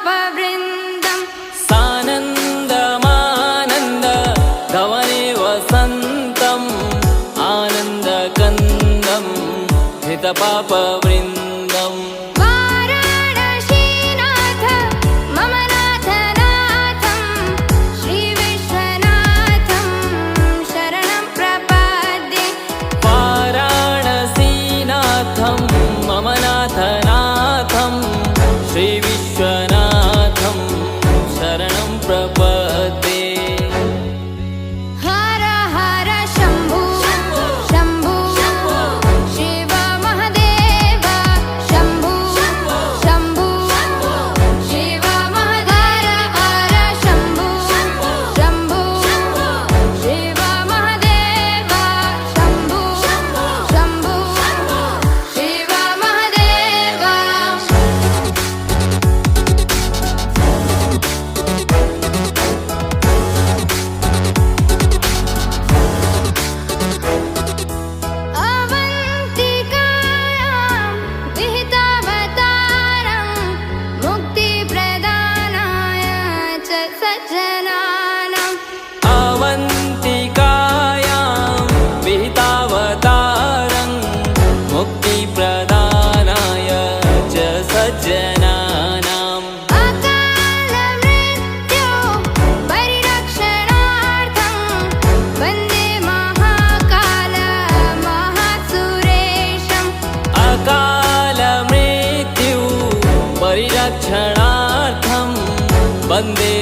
पापवृन्दम् सानन्दमानन्द धवने वसन्तम् आनन्दकन्दं हितपापवृन्दम् वाराणसीनाथ मम नाथनाथं श्रीविश्वनाथं शरणं प्रपद्ये वाराणसीनाथं मम नाथनाथं श्रीविश्वनाथं शरणं प्रपद्ये हर हर शम्भो शम्भो शिव महदेव शम्भो शम्भो शिव महदेव हर शम्भो शम्भो शिव महदेव शम्भो शम्भो शिव महदेव अवन्तिकायां विहितावतारं मुक्तिप्रदानाय च सज्जनानाम् अवन्तिकायां विहितावतारं मुक्तिप्रदानाय च सज्जनानाम् अकालमृत्यो परिरक्षणार्थं वन्दे महाकाल महासुरेशम् अकालमृत्यु परिरक्षणार्थं वन्दे